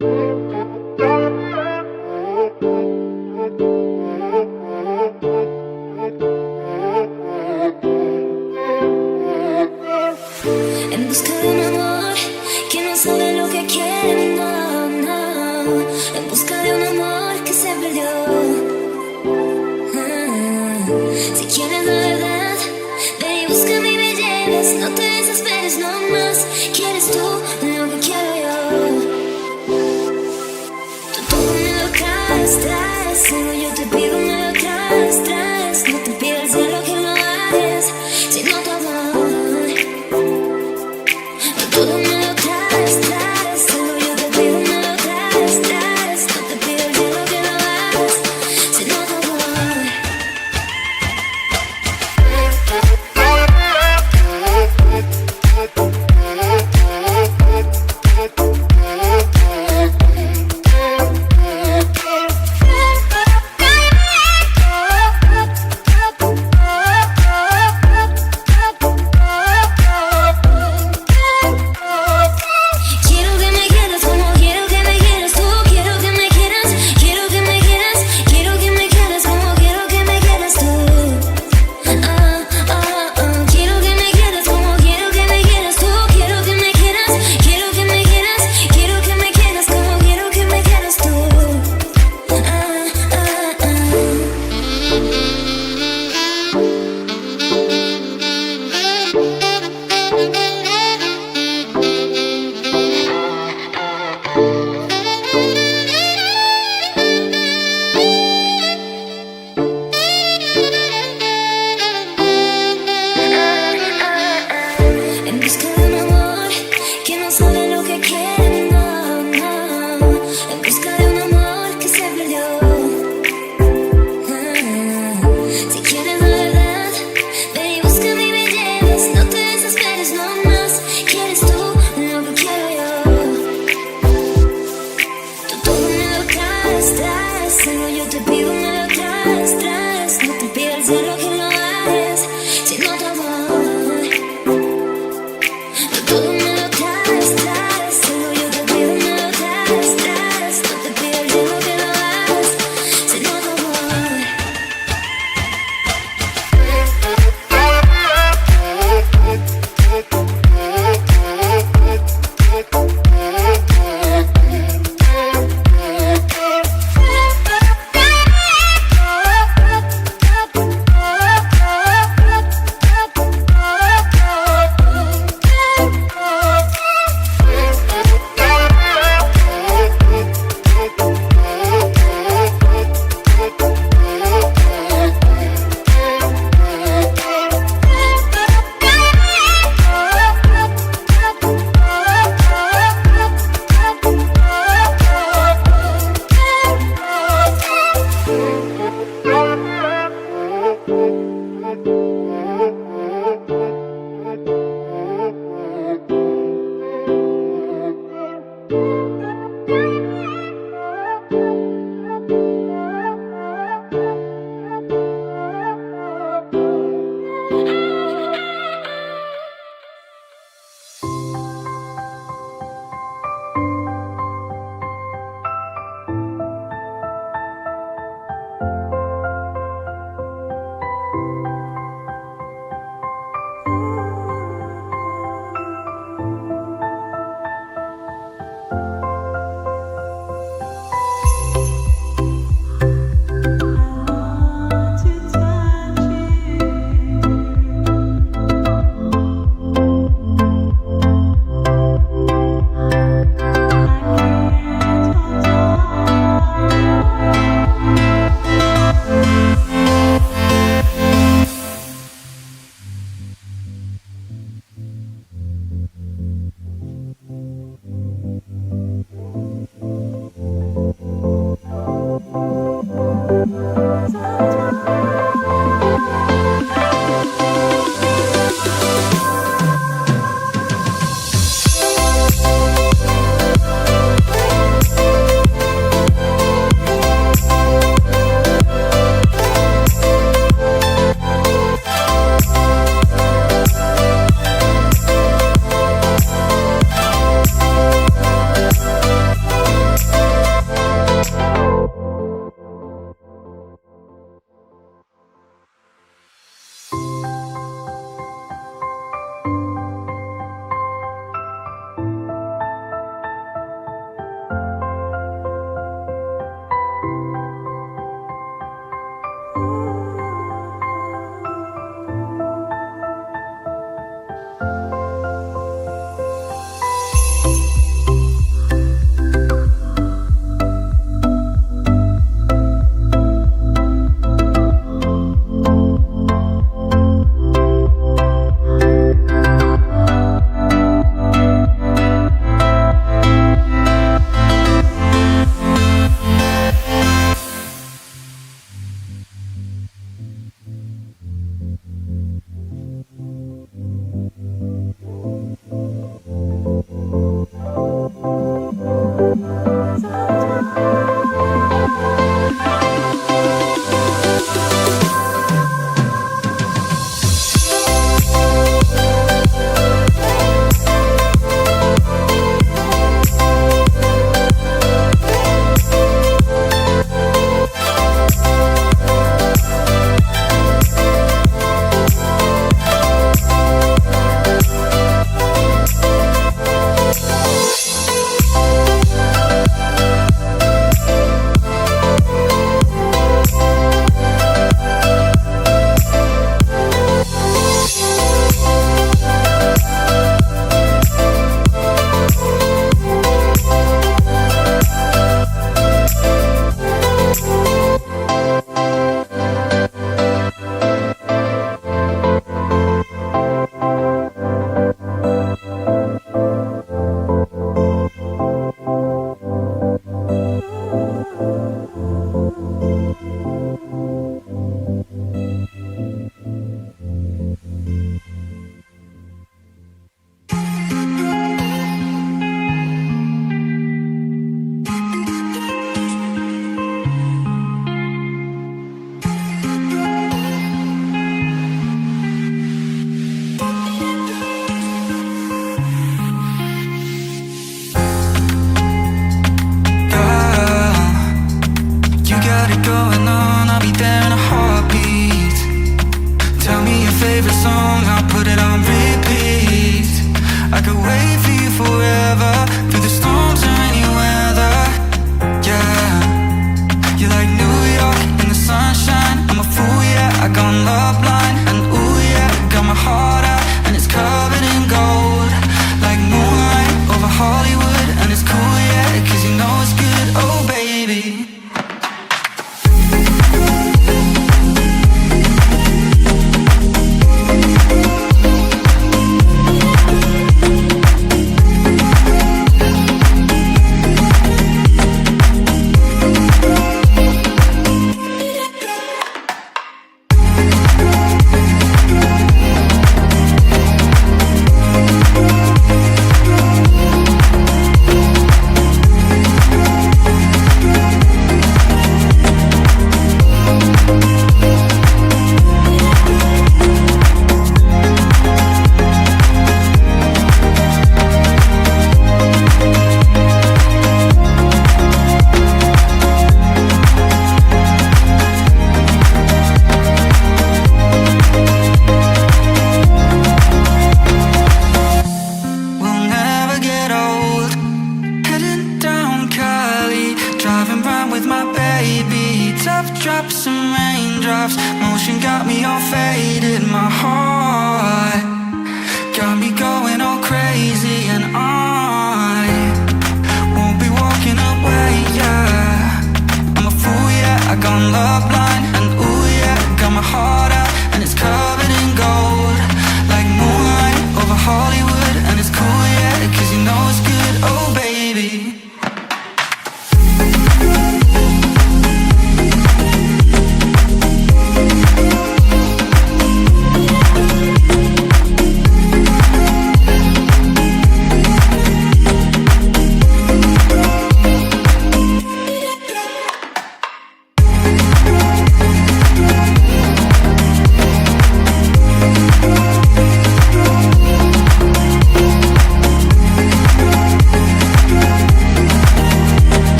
En busca de un amor que no sabe lo que quiere, no, no. En busca de un amor que se perdió. Si quieres la verdad, ven y búscame y me lleves. No te desesperes, no más. ¿Quieres tú lo que quiero yo? Tú todo me lo traes, traes. Solo yo te pido, me lo traes, traes. No te pido al cielo que lo hagas, sino tu amor. Todo me lo traes, traes. Solo yo te pido, me lo traes, traes. No te pido el cielo que lo hagas, sino tu amor. Quiero que me quieras como quiero que me quieras tú. Quiero que me quieras, quiero que me quieras. Quiero que me quieras como quiero que me quieras tú. Quiero que me quieras como quiero que me quieras tú. Quiero que me quieras, quiero que me quieras. Quiero que me quieras como quiero que me quieras tú. En busca de un amor que no sabe lo que quiere, no, no. En busca de un amor que se perdió. Si quieres la verdad, ven y búscame y me lleves. No te desesperes, no más. ¿Quieres tú lo que quiero yo? Tú todo me lo traes, traes. Solo yo te pido, me lo traes, traes. No te pido al cielo que lo hagas, sino tu amor. Todo me lo traes, traes. Solo yo te pido, me lo traes, traes. No te pido el cielo que lo hagas, sino tu amor. My heart got me going all crazy, and